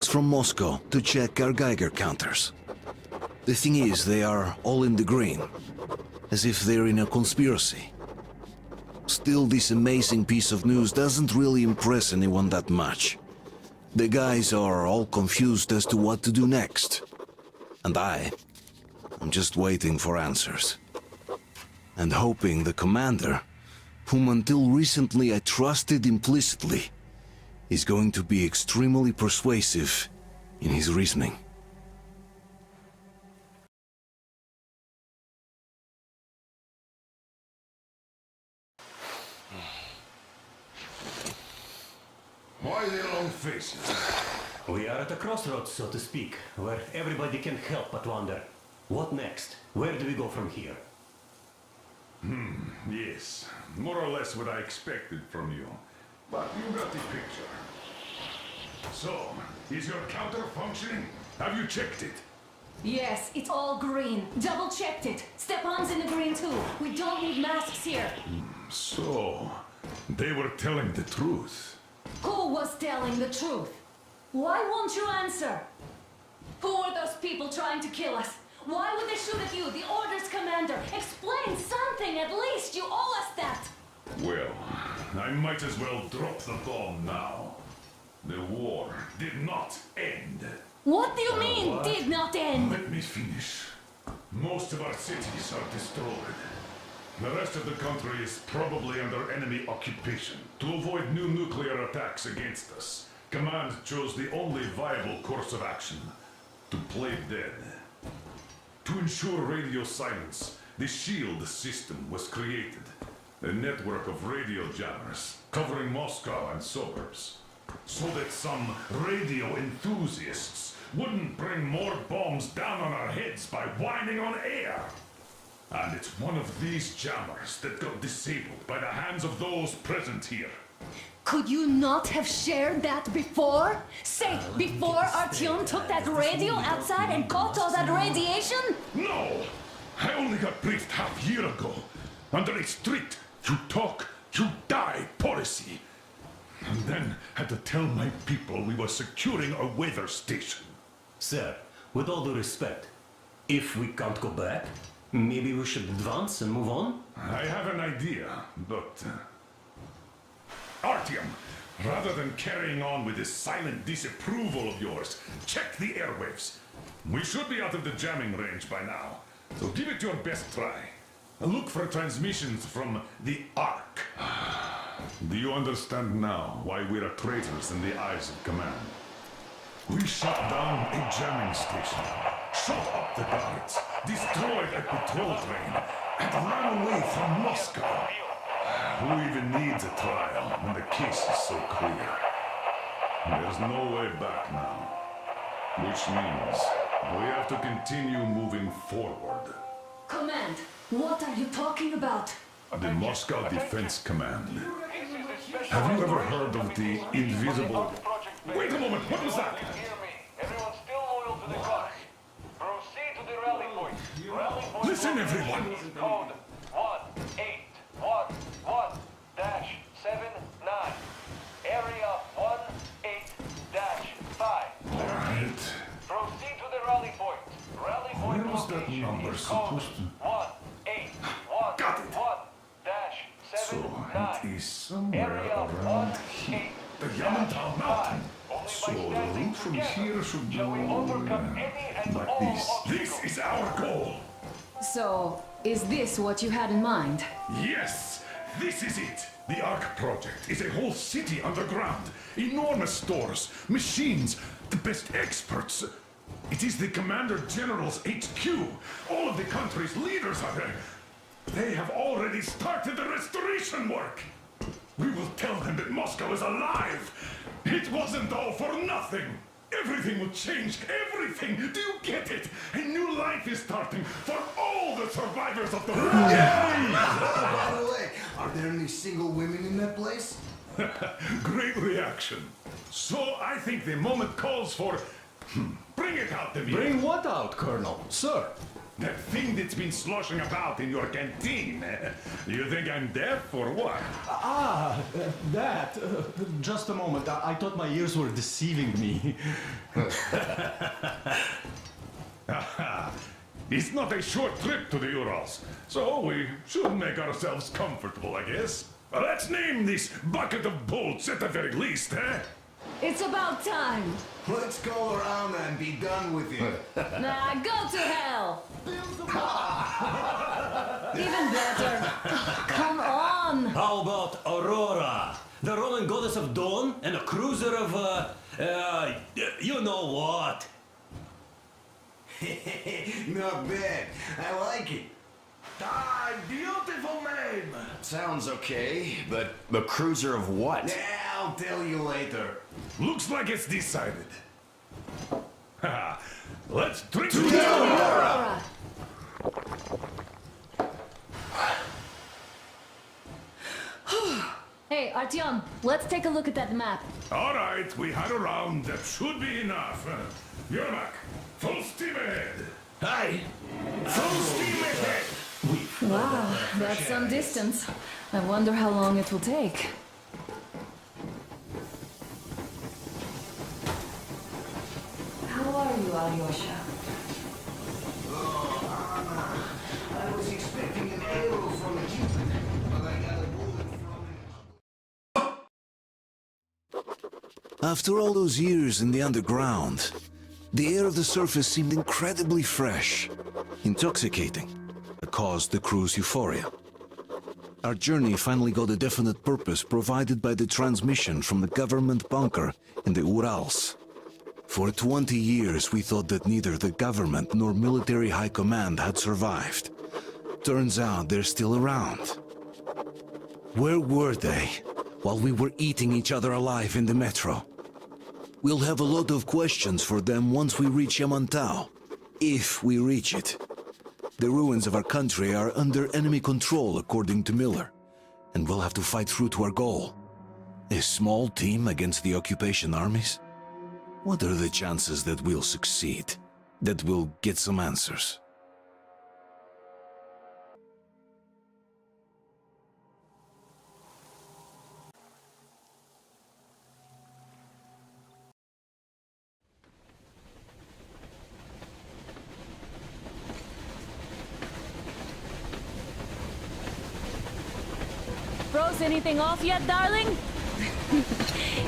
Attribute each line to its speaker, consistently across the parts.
Speaker 1: from Moscow to check our Geiger counters. The thing is, they are all in the green, as if they're in a conspiracy. Still, this amazing piece of news doesn't really impress anyone that much. The guys are all confused as to what to do next. And I'm just waiting for answers. And hoping the commander, whom until recently I trusted implicitly, is going to be extremely persuasive in his reasoning.
Speaker 2: Why the long faces?
Speaker 3: We are at a crossroads, so to speak, where everybody can help but wonder. What next? Where do we go from here?
Speaker 2: Yes, more or less what I expected from you. But you got the picture. So, is your counter functioning? Have you checked it?
Speaker 4: Yes, it's all green. Double-checked it. Stepan's in the green too. We don't need masks here.
Speaker 2: So, they were telling the truth.
Speaker 4: Who was telling the truth? Why won't you answer? Who are those people trying to kill us? Why would they shoot at you, the Order's commander? Explain something, at least! You owe us that!
Speaker 2: Well, I might as well drop the bomb now. The war did not end.
Speaker 4: What do you mean, did not end?
Speaker 2: Let me finish. Most of our cities are destroyed. The rest of the country is probably under enemy occupation. To avoid new nuclear attacks against us, Command chose the only viable course of action: to play dead. To ensure radio silence, the SHIELD system was created. A network of radio jammers covering Moscow and suburbs. So that some radio enthusiasts wouldn't bring more bombs down on our heads by whining on air. And it's one of these jammers that got disabled by the hands of those present here.
Speaker 4: Could you not have shared that before? Say, before Artyom took that radio outside and caught all that radiation?
Speaker 2: No! I only got briefed half year ago, under a strict you talk, you die policy. And then had to tell my people we were securing a weather station.
Speaker 3: Sir, with all due respect, if we can't go back, maybe we should advance and move on?
Speaker 2: I have an idea, but... Artyom, rather than carrying on with this silent disapproval of yours, check the airwaves. We should be out of the jamming range by now, so give it your best try. Look for transmissions from the Ark. Do you understand now why we're traitors in the eyes of Command? We shut down a jamming station, shot up the guards, destroyed a patrol train, and ran away from Moscow. Who even needs a trial when the case is so clear? There's no way back now. Which means we have to continue moving forward.
Speaker 4: Command, what are you talking about?
Speaker 2: The Moscow Defense Command. Have you ever heard of the invisible... Wait a moment, what was that?
Speaker 5: Hear me. Everyone's still loyal to the cause. Proceed to the rally point. Rally point.
Speaker 2: Listen, everyone.
Speaker 5: Code 1811-79. Area 18-5.
Speaker 2: Alright.
Speaker 5: Proceed to the rally point. Rally point
Speaker 2: Where was that
Speaker 5: location
Speaker 2: number
Speaker 5: is
Speaker 2: supposed to... Got it.
Speaker 5: 1811-79.
Speaker 2: So it is somewhere
Speaker 5: Area
Speaker 2: around here. The Yamantau Mountain. So the route from here should go like this. This is our goal.
Speaker 4: So, is this what you had in mind?
Speaker 2: Yes, this is it. The Ark project is a whole city underground. Enormous stores, machines, the best experts. It is the Commander General's HQ. All of the country's leaders are there. They have already started the restoration work. We will tell them that Moscow is alive. It wasn't all for nothing. Everything will change. Everything. Do you get it? A new life is starting for all the survivors of the war.
Speaker 6: By the way, are there any single women in that place?
Speaker 2: Great reaction. So I think the moment calls for... Bring it out, Dmitry.
Speaker 7: Bring what out, Colonel? Sir,
Speaker 2: That thing that's been sloshing about in your canteen. You think I'm deaf or what?
Speaker 7: That. Just a moment. I thought my ears were deceiving me.
Speaker 2: It's not a short trip to the Urals, so we should make ourselves comfortable, I guess. Let's name this bucket of bolts at the very least, eh?
Speaker 4: It's about time.
Speaker 6: Let's go around and be done with it.
Speaker 4: Nah, go to hell. Even better. Come on.
Speaker 3: How about Aurora, the Roman goddess of dawn, and a cruiser of, you know what?
Speaker 6: Not bad. I like it.
Speaker 5: Ah, beautiful name.
Speaker 8: Sounds okay, but the cruiser of what?
Speaker 6: Yeah, I'll tell you later.
Speaker 2: Looks like it's decided. Let's drink to
Speaker 4: Aurora. Hey, Artyom, let's take a look at that map.
Speaker 2: All right, we had a round. That should be enough. Yermak, full steam ahead.
Speaker 8: Hi!
Speaker 2: Full steam ahead.
Speaker 4: Wow, that's some distance. I wonder how long it will take. How are you, Alyosha?
Speaker 6: I was expecting an arrow from Cupid, but I got a bullet from an...
Speaker 1: After all those years in the underground, the air of the surface seemed incredibly fresh, intoxicating. It caused the crew's euphoria. Our journey finally got a definite purpose provided by the transmission from the government bunker in the Urals. For 20 years we thought that neither the government nor military high command had survived. Turns out they're still around. Where were they while we were eating each other alive in the metro? We'll have a lot of questions for them once we reach Yamantau, if we reach it. The ruins of our country are under enemy control, according to Miller, and we'll have to fight through to our goal. A small team against the occupation armies? What are the chances that we'll succeed? That we'll get some answers?
Speaker 4: Froze anything off yet, darling?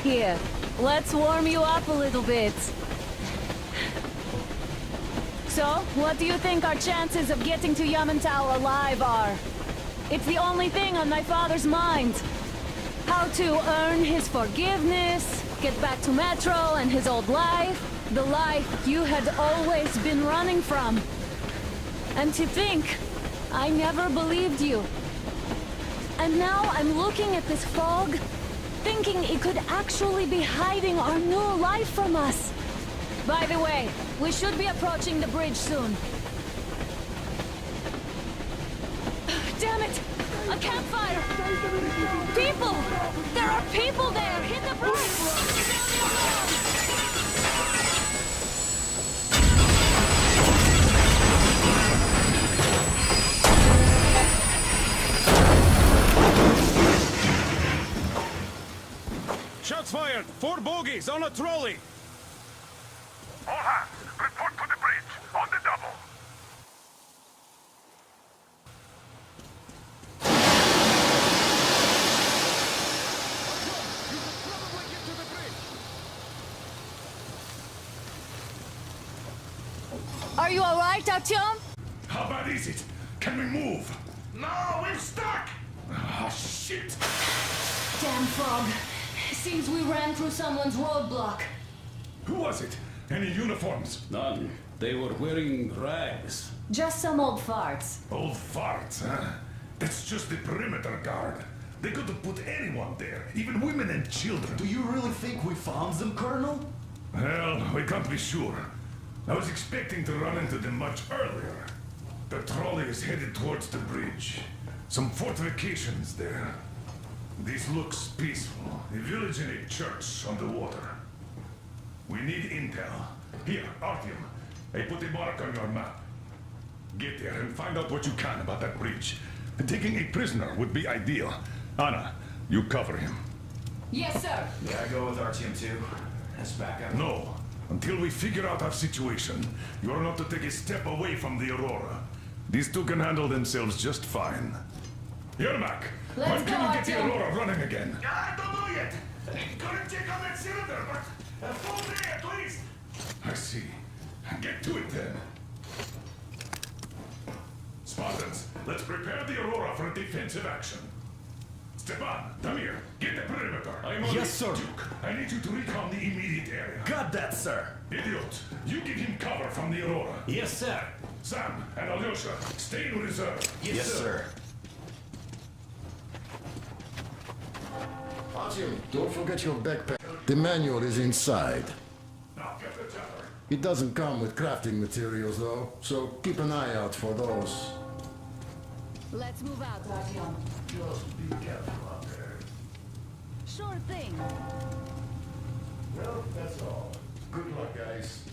Speaker 4: Here, let's warm you up a little bit. So, what do you think our chances of getting to Yamantau alive are? It's the only thing on my father's mind. How to earn his forgiveness, get back to Metro and his old life, the life you had always been running from. And to think, I never believed you. And now I'm looking at this fog, thinking it could actually be hiding our new life from us. By the way, we should be approaching the bridge soon. Damn it! A campfire! People! There are people there! Hit the brakes! Down the alarm!
Speaker 2: Shots fired! 4 bogies on a trolley!
Speaker 5: All hands, report to the bridge, on the double.
Speaker 4: Are you alright, Artyom?
Speaker 2: How bad is it? Can we move?
Speaker 5: No, we're stuck!
Speaker 2: Ah, shit!
Speaker 4: Damn frog. Seems we ran through someone's roadblock.
Speaker 2: Who was it? Any uniforms?
Speaker 9: None. They were wearing rags.
Speaker 4: Just some old farts.
Speaker 2: Old farts, huh? That's just the perimeter guard. They could have put anyone there, even women and children.
Speaker 7: Do you really think we found them, Colonel?
Speaker 2: Well, we can't be sure. I was expecting to run into them much earlier. The trolley is headed towards the bridge. Some fortifications there. This looks peaceful. A village and a church on the water. We need intel. Here, Artyom. I put a mark on your map. Get there and find out what you can about that bridge. Taking a prisoner would be ideal. Anna, you cover him.
Speaker 4: Yes, sir.
Speaker 8: Yeah, I go with Artyom too. Let's back up.
Speaker 2: No. Until we figure out our situation, you are not to take a step away from the Aurora. These two can handle themselves just fine. Yermak,
Speaker 4: Let's
Speaker 2: when can
Speaker 4: go,
Speaker 2: you get the
Speaker 4: Artyom.
Speaker 2: Aurora running again?
Speaker 5: I don't know yet. Couldn't check on that cylinder, but a full day at least.
Speaker 2: I see. Get to it then. Spartans, let's prepare the Aurora for a defensive action. Stepan, Damir, get the perimeter. I'm on
Speaker 7: Yes,
Speaker 2: the
Speaker 7: sir.
Speaker 2: Duke. I need you to recon the immediate area.
Speaker 7: Got that, sir.
Speaker 2: Idiot, you give him cover from the Aurora.
Speaker 3: Yes, sir.
Speaker 2: Sam and Alyosha, stay in reserve.
Speaker 8: Yes, sir.
Speaker 10: Artyom, don't forget your backpack. The manual is inside.
Speaker 2: Now get the tether.
Speaker 10: It doesn't come with crafting materials, though, so keep an eye out for those.
Speaker 4: Let's move out, Artyom.
Speaker 10: Just be careful out there.
Speaker 4: Sure thing.
Speaker 10: Well, that's all. Good luck, guys.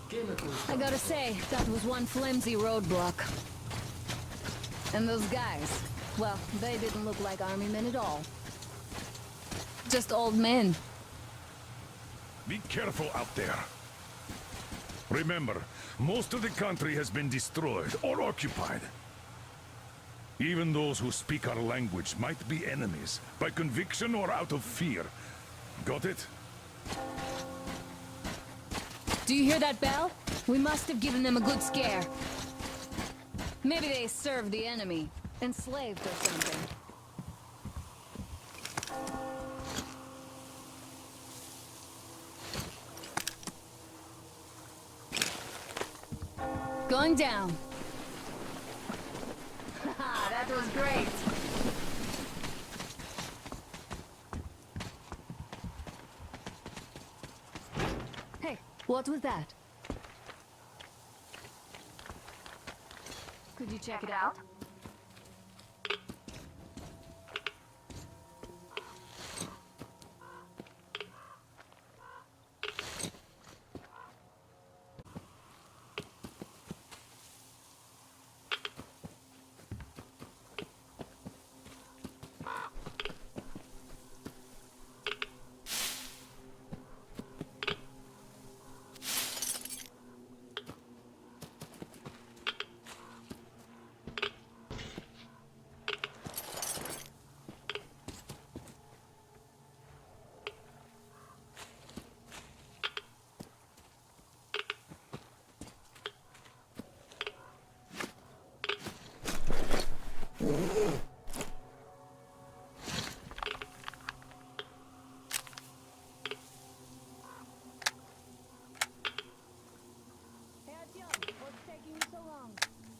Speaker 10: Chemicals.
Speaker 4: I gotta say, that was one flimsy roadblock. And those guys, well, they didn't look like army men at all. Just old men.
Speaker 2: Be careful out there. Remember, most of the country has been destroyed or occupied. Even those who speak our language might be enemies, by conviction or out of fear. Got it?
Speaker 4: Do you hear that bell? We must have given them a good scare. Maybe they served the enemy, enslaved or something. Going down. That was great. Hey, what was that? Could you check it out? Hey, Artyom, what's taking you so long?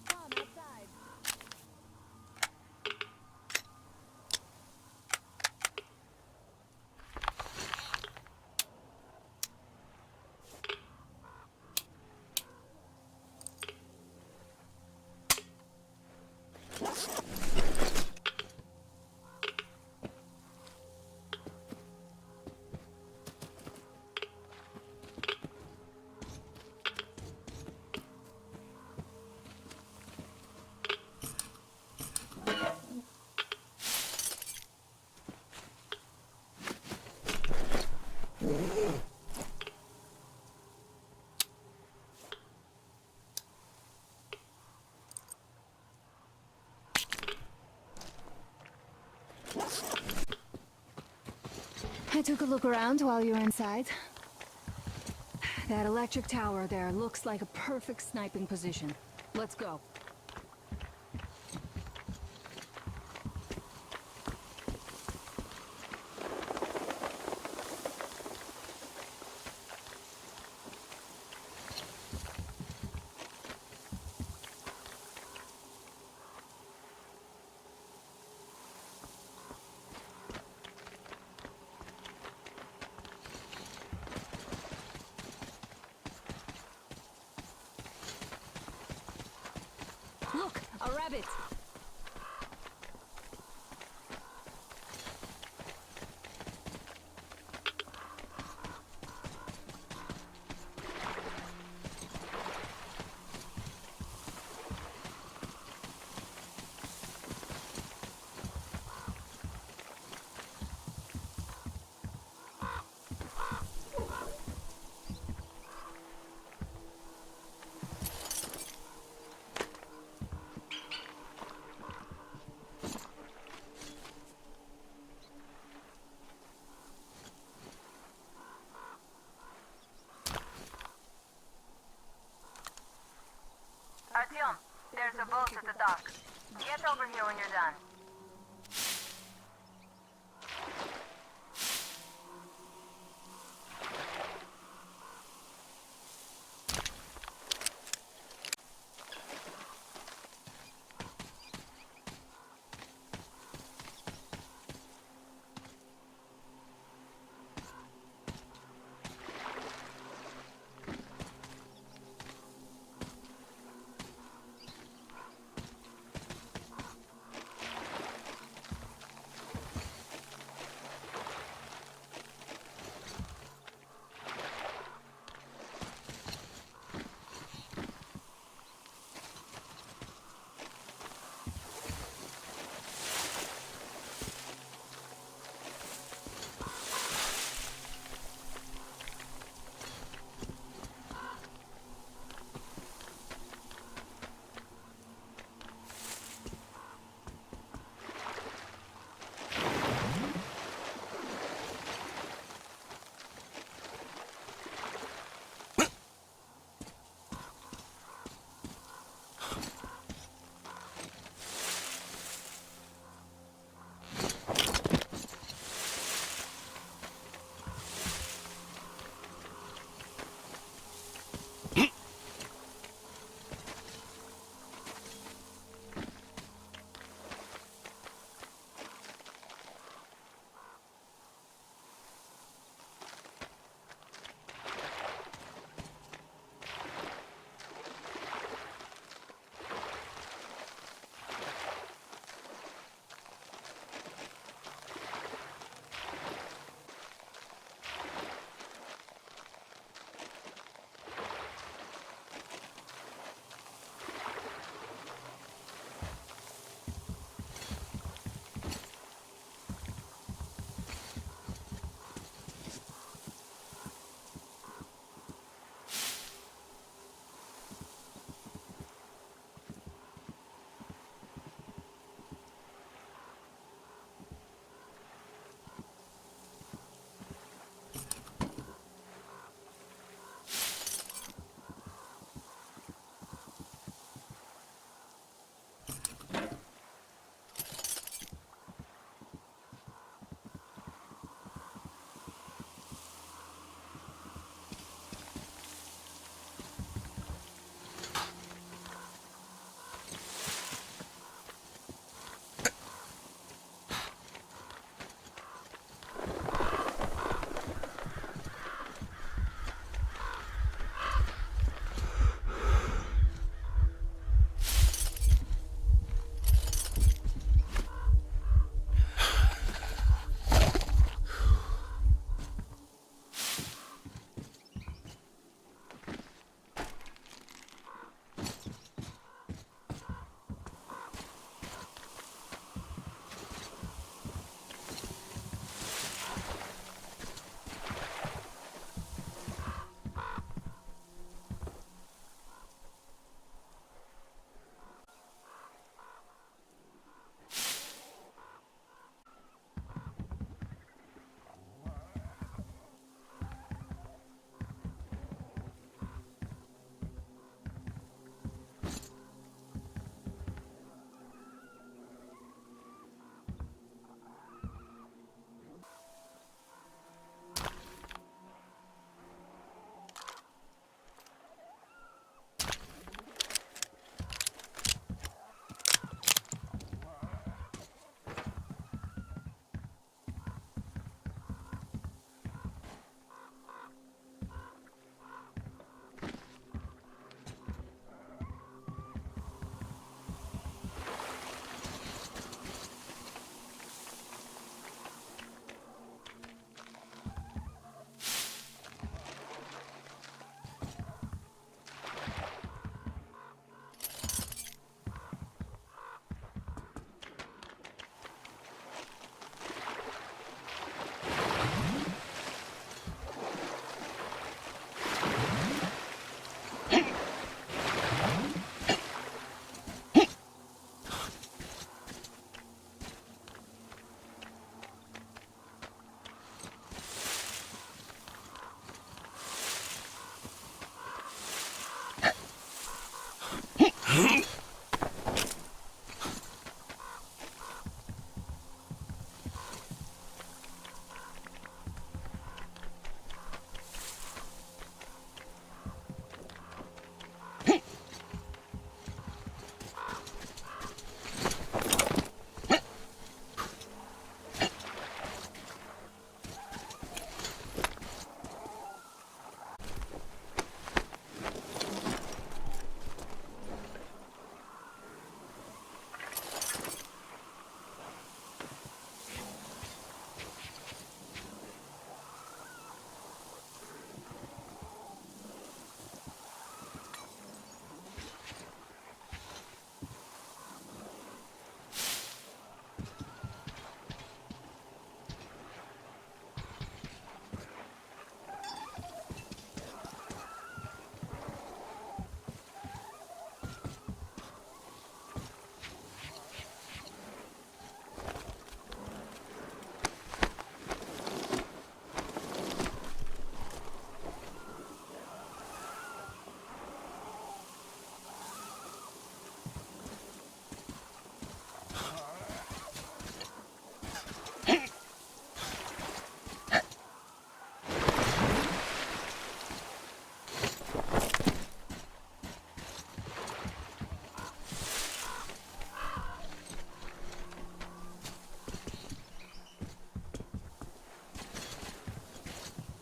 Speaker 4: Come outside. I took a look around while you were inside. That electric tower there looks like a perfect sniping position. Let's go. Look, a rabbit.
Speaker 11: Artyom, there's a boat at the dock. Get over here when you're done.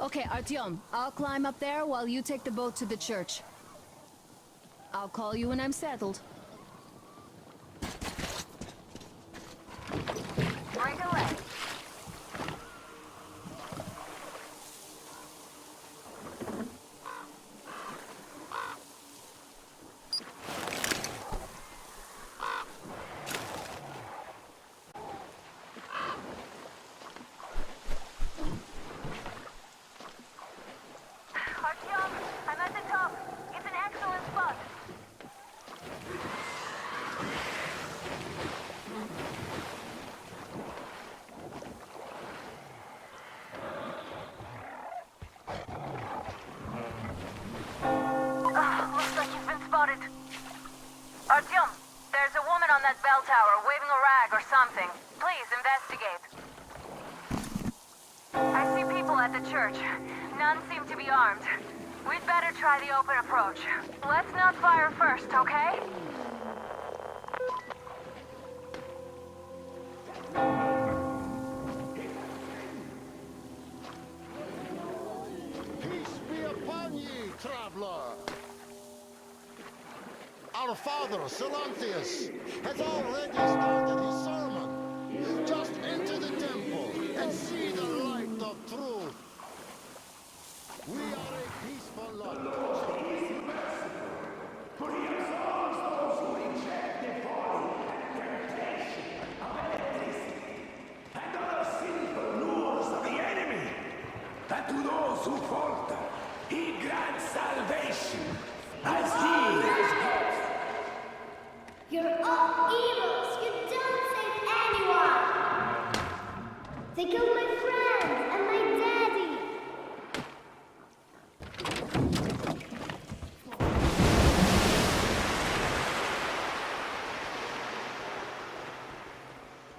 Speaker 4: Okay, Artyom, I'll climb up there while you take the boat to the church. I'll call you when I'm settled.
Speaker 11: Right away. Artyom, I'm at the top. It's an excellent spot. Looks like you've been spotted. Artyom, there's a woman on that bell tower waving a rag or something. Please investigate. I see people at the church. None seem to be armed. We'd better try the open approach. Let's not fire first, okay?
Speaker 12: Peace be upon ye, traveler. Our father, Silantius, has already started his sermon. Just enter the temple and see the light of truth. We are a peaceful lot.
Speaker 5: For he absolves those who reject the folly and temptation of electricity and other sinful lures of the enemy. And to those who falter, he grants salvation as he is good.
Speaker 13: You're all evils! You don't save anyone! They killed my friends and my daddy!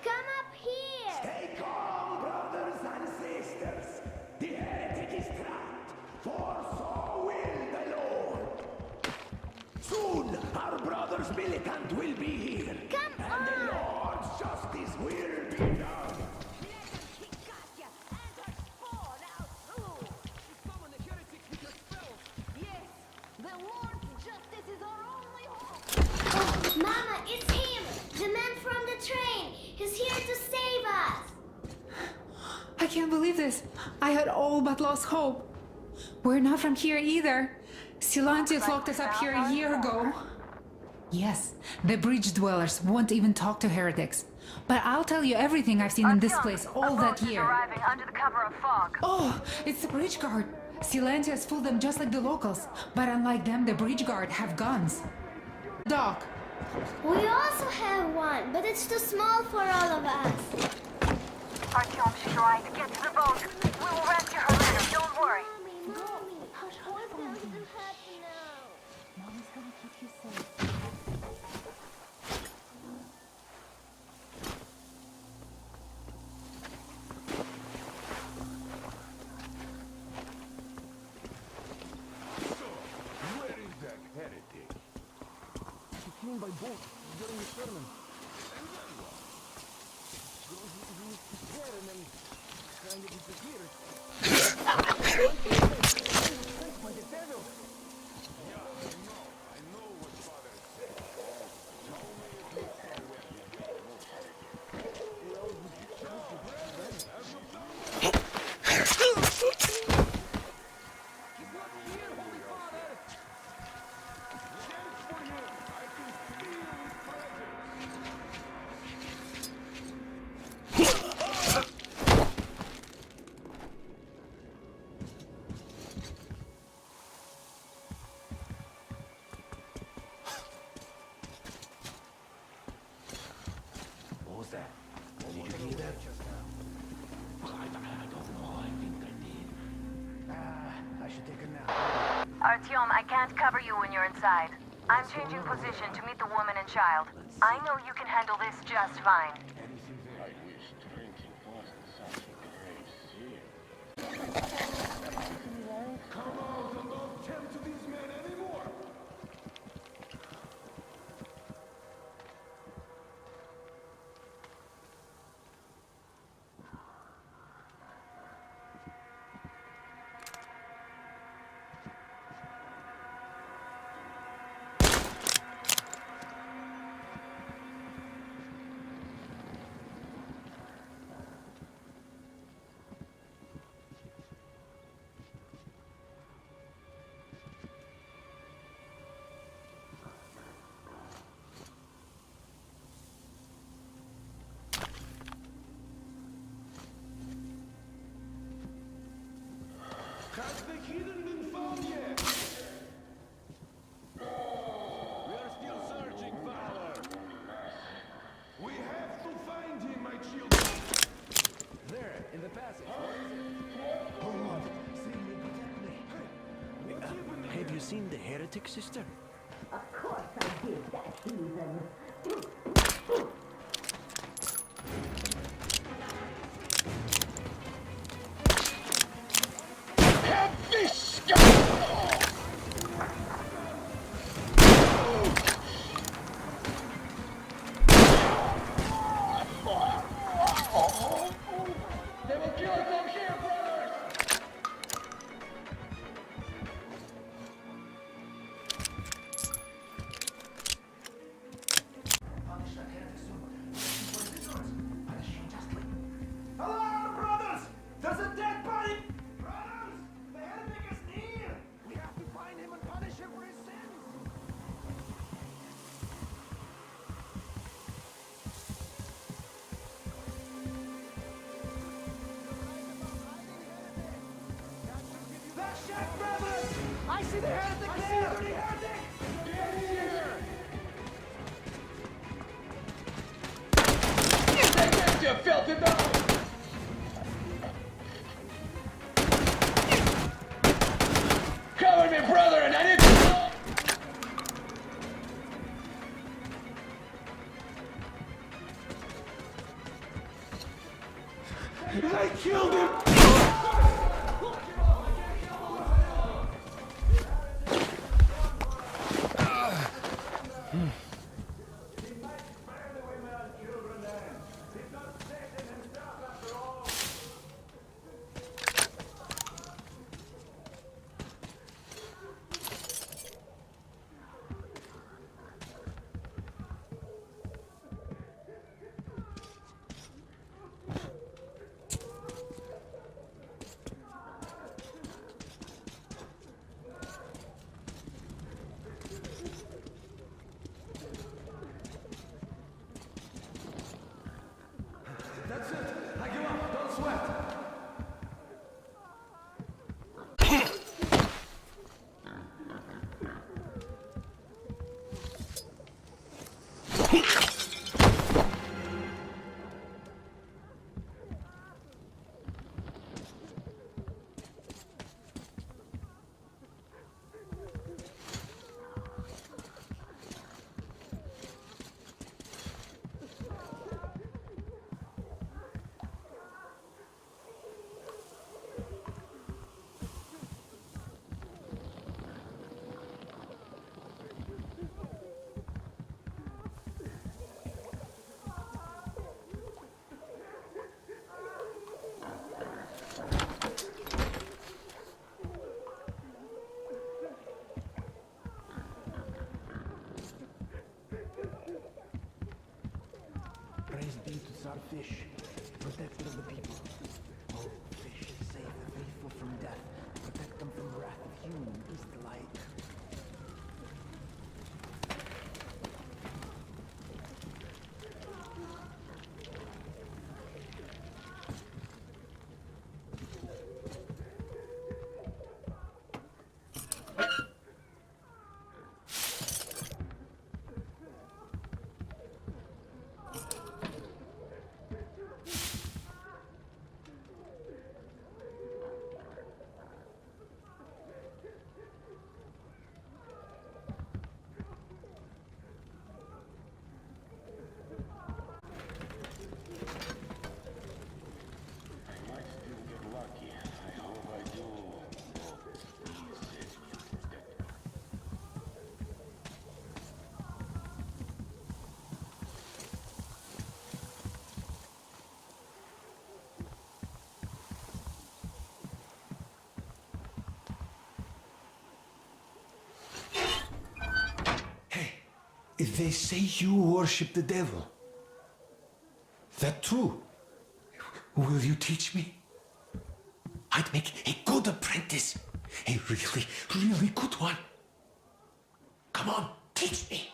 Speaker 13: Come up here!
Speaker 5: Stay calm, brothers and sisters. The heretic is trapped, for so will the Lord. Soon, our brother's militant will be here.
Speaker 13: Come
Speaker 5: and
Speaker 13: on!
Speaker 5: the Lord's justice will be done.
Speaker 13: Oh, Mama, it's him! The man from the train! He's here to save us!
Speaker 14: I can't believe this. I had all but lost hope. We're not from here either. Silantius locked us up here a year ago. Yes, the bridge dwellers won't even talk to heretics. But I'll tell you everything I've seen in this place all that year.
Speaker 11: Arriving under the cover of fog.
Speaker 14: Oh, it's the bridge guard. Silantius fooled them just like the locals. But unlike them, the bridge guard have guns. Doc.
Speaker 13: We also have one, but it's too small for all of us.
Speaker 11: Artyom, she's right. Get to the boat. We will rescue her later. Don't worry.
Speaker 13: Mommy, hush, what going to happen now?
Speaker 14: Mommy's gonna keep you safe.
Speaker 5: boat during the sermon. And then what? He was there and then kind of disappeared. My devil. Yeah, I know what Father said. Tell me if you saw where he
Speaker 11: Artyom, I can't cover you when you're inside. I'm changing position to meet the woman and child. I know you can handle this just fine.
Speaker 12: I wish drinking wasn't such a great sin.
Speaker 5: Come out and don't tempt these men anymore! Has the heathen been found yet? We are still searching, Father. We have to find him, my children. There, in the passage. What is it? Oh, Lord, save me, protect me. Have you seen the heretic, sister?
Speaker 13: Of course I did, that heathen.
Speaker 5: I see the heretic there! The heretic! Get here! Take this, you filthy dog! Cover me, brother, and I need to... I killed him!
Speaker 6: fish, protector of the people. Oh, fish, save the faithful from death. Protect them from the wrath of human is the light.
Speaker 5: If they say you worship the devil, that true? Will you teach me? I'd make a good apprentice. A really, really good one. Come on, teach me.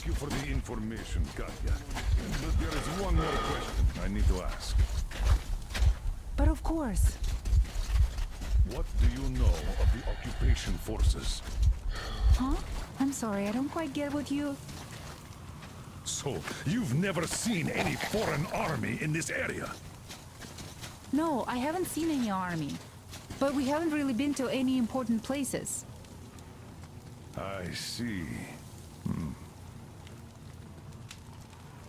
Speaker 2: you for the information, Katya. But there is one more question I need to ask.
Speaker 14: But of course.
Speaker 2: What do you know of the occupation forces?
Speaker 14: Huh? I'm sorry, I don't quite get what you...
Speaker 2: So, you've never seen any foreign army in this area?
Speaker 14: No, I haven't seen any army. But we haven't really been to any important places.
Speaker 2: I see.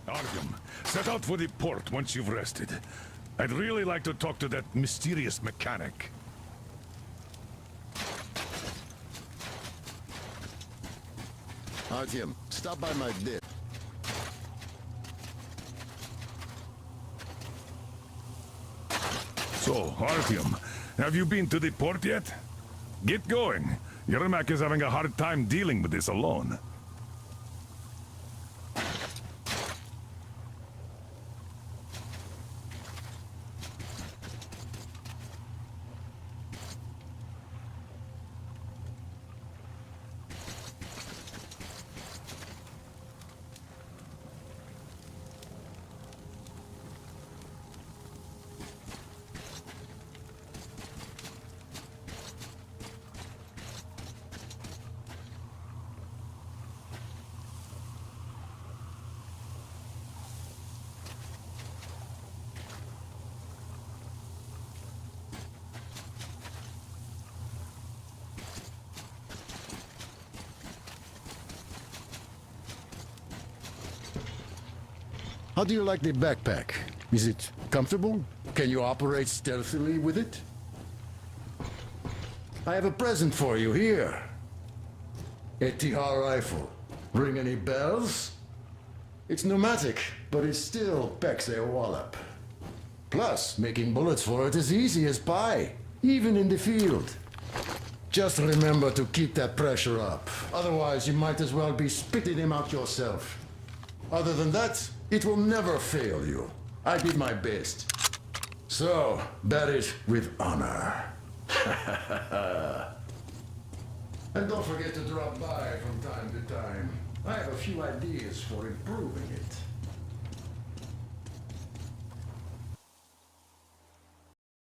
Speaker 2: Artyom, set out for the port once you've rested. I'd really like to talk to that mysterious mechanic.
Speaker 12: Artyom, stop by my bit.
Speaker 2: So, Artyom, have you been to the port yet? Get going. Yermak is having a hard time dealing with this alone.
Speaker 12: How do you like the backpack? Is it comfortable? Can you operate stealthily with it? I have a present for you here. A TR rifle. Ring any bells? It's pneumatic, but it still packs a wallop. Plus, making bullets for it is easy as pie, even in the field. Just remember to keep that pressure up. Otherwise, you might as well be spitting him out yourself. Other than that, it will never fail you. I did my best. So, bear it with honor. And don't forget to drop by from time to time. I have a few ideas for improving it.